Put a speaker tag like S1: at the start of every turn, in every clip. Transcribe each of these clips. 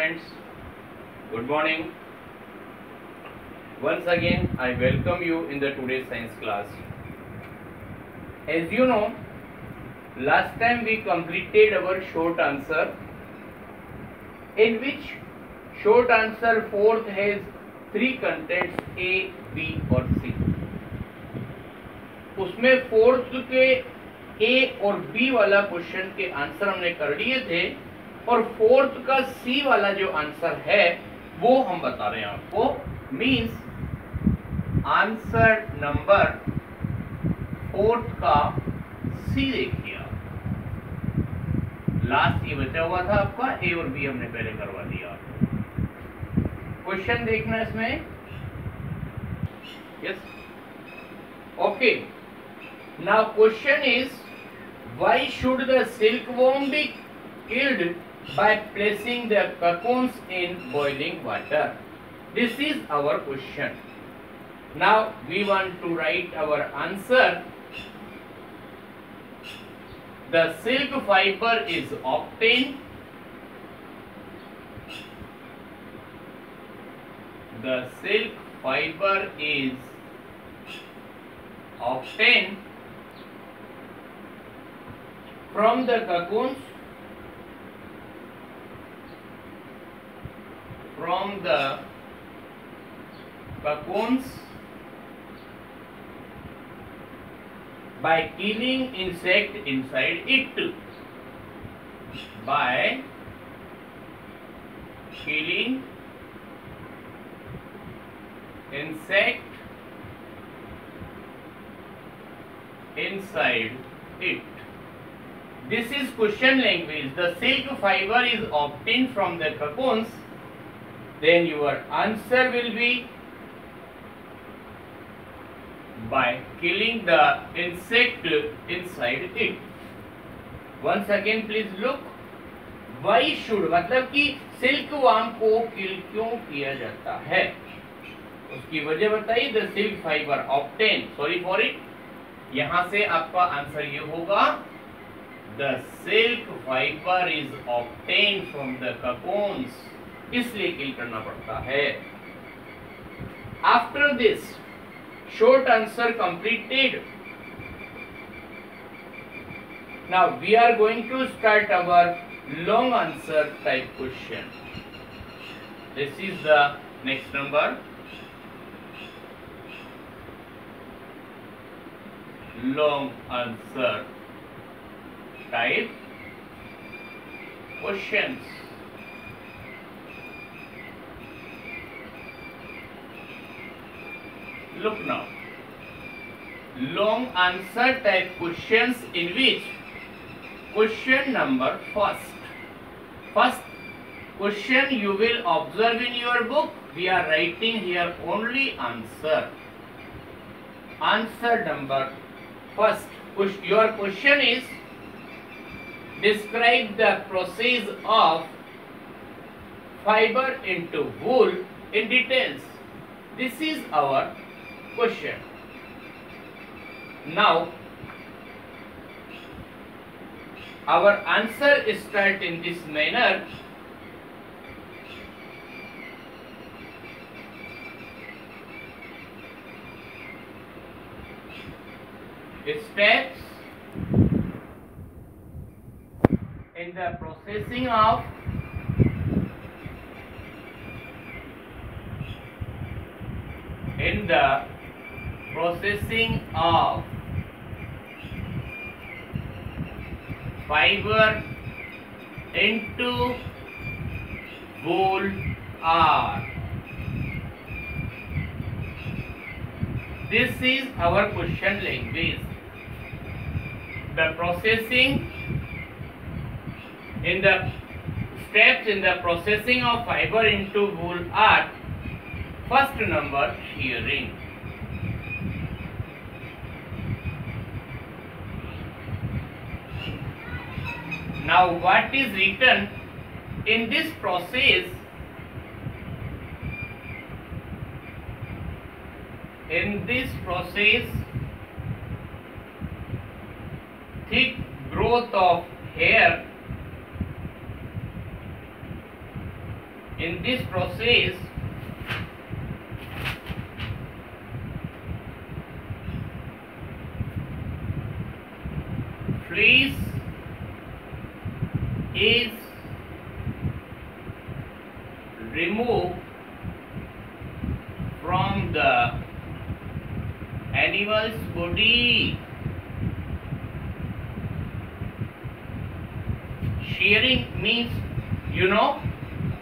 S1: friends, good morning. Once again I welcome you in the today's science class. As you know, last time we completed our short answer, in which short answer fourth has three contents A, B और C. उसमें fourth के A और B वाला question के answer हमने कर लिए थे और फोर्थ का C वाला जो आंसर है वो हम बता रहे हैं आपको. मींस आंसर नंबर फोर्थ का C देखिए आप. लास्ट ये बचा हुआ था आपका A और B हमने पहले करवा दिया. क्वेश्चन देखना इसमें. Yes, okay. Now question is, why should the silkworm be killed by placing the cocoons in boiling water? This is our question. Now we want to write our answer. The silk fiber is obtained. The silk fiber is obtained from the cocoons, by killing insect inside it. By killing insect inside it. This is question language. The silk fiber is obtained from the cocoons. Then your answer will be by killing the insect inside it. Once again please look. Why should मतलब कि silk warm को किल क्यों किया जाता है, उसकी वजह बताइए. The silk fibre obtain, sorry for it, यहां से आपका आंसर ये होगा. The silk fiber is obtained from the cocoons. इसलिए किल करना पड़ता है. After this, short answer completed. Now we are going to start our long answer type question. This is the next number. Long answer type questions. Look now. Long answer type questions in which question number first question you will observe in your book. We are writing here only answer. Answer number first. Your question is, describe the process of fiber into wool in details. This is our question. Now our answer is start in this manner. Steps in the processing of fiber into wool are. This is our question language. The processing in the steps in the processing of fiber into wool are: first number, shearing. Now what is written in this process? In this process, thick growth of hair In this process, fleece is removed from the animal's body. Shearing means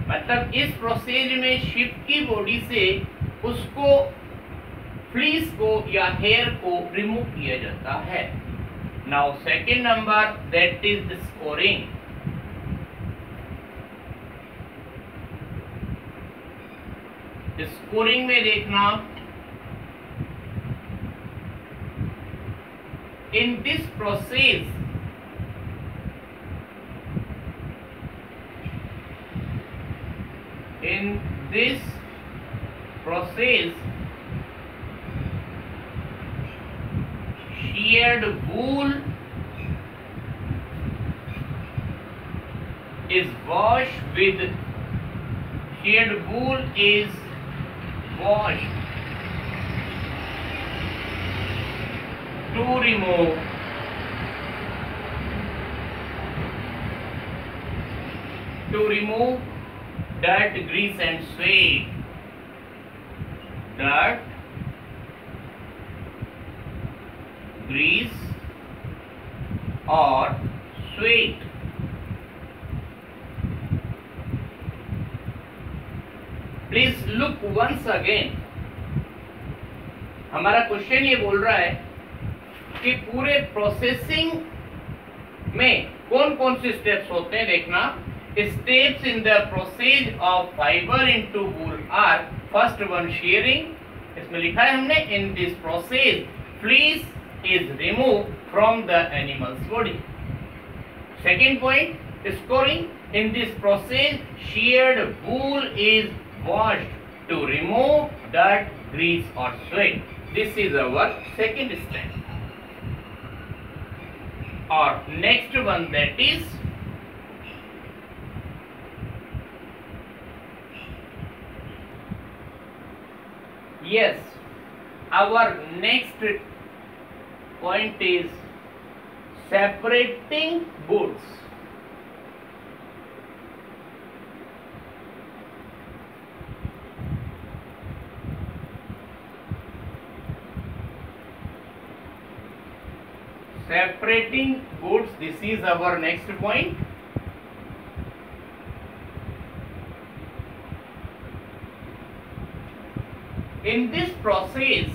S1: मतलब इस process में ship की body से उसको fleece को या hair को remove किया जाता है. Now second number that is scoring. Scoring में देखना, in this process sheared wool is washed to remove dirt, grease and sweat. Dirt, grease or sweat. Please look once again. हमारा question ये बोल रहा है कि पूरे प्रोसेसिंग में कौन कौन से स्टेप्स होते हैं. देखना, steps in the process of fiber into wool are first one shearing. इसमें लिखा है हमने in this process fleece is removed from the animal's body. Second point, scoring. In this process sheared wool is washed to remove dirt, grease or sweat. This is our second step. Or next one, that is yes, our next point is separating goods. Separating goods, this is our next point. In this process,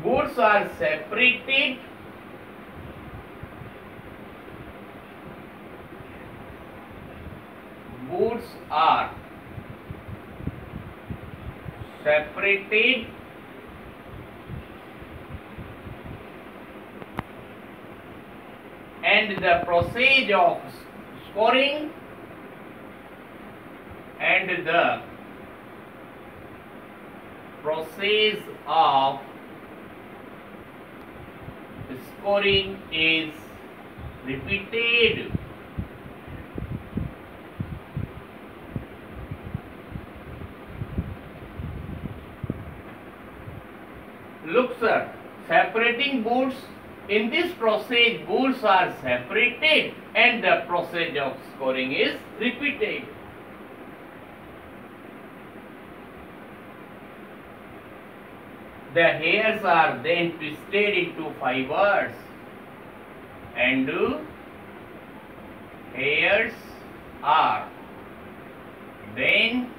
S1: goods are separated and the process of scoring is repeated. Look sir, separating goods, in this process goods are separated and the process of scoring is repeated. The hairs are then twisted into fibers and hairs are then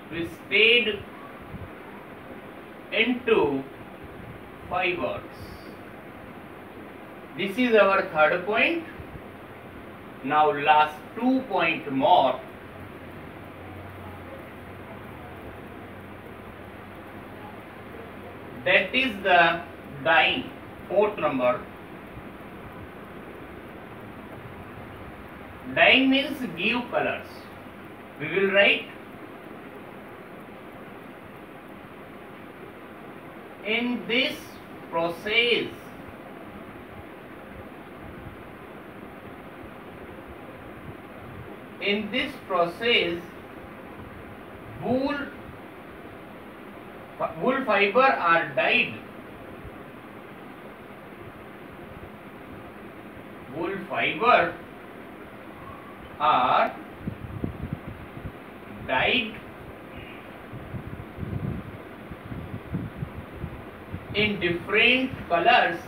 S1: twisted into fibers. This is our third point. Now last 2 points more. That is the dyeing, fourth number. Dyeing means give colors. We will write In this process, wool fiber are dyed. Wool fiber are dyed in different colors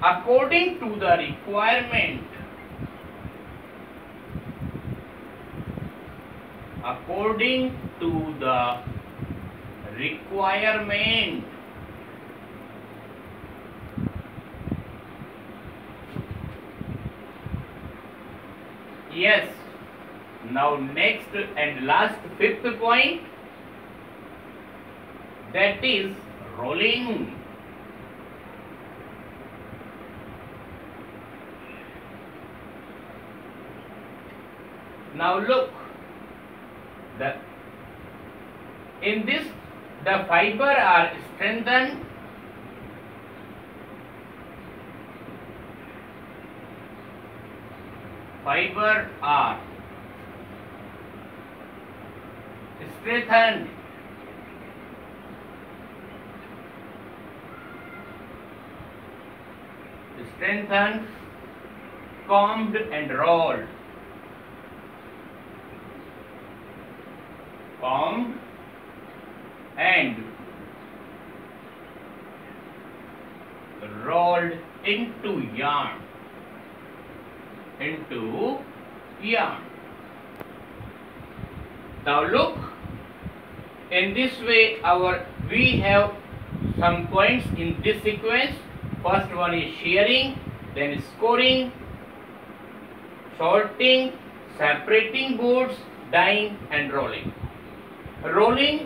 S1: according to the requirement. According to the requirement. Yes. Now next and last, fifth point, that is rolling. Now look, in this the fiber are strengthened. Fiber are strengthened. Combed and rolled. Combed and rolled into yarn. Now look, in this way we have some points in this sequence. First one is shearing, then scoring, sorting, separating boards, dyeing and rolling. Rolling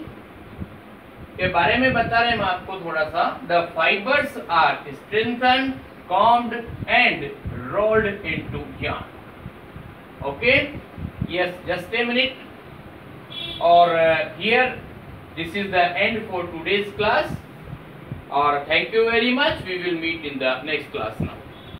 S1: के बारे में बता रहे हैं हम आपको थोड़ा सा. The fibres are strengthen, combed and rolled into yarn. Okay, yes, just a minute. और here this is the end for today's class. और thank you very much. We will meet in the next class now.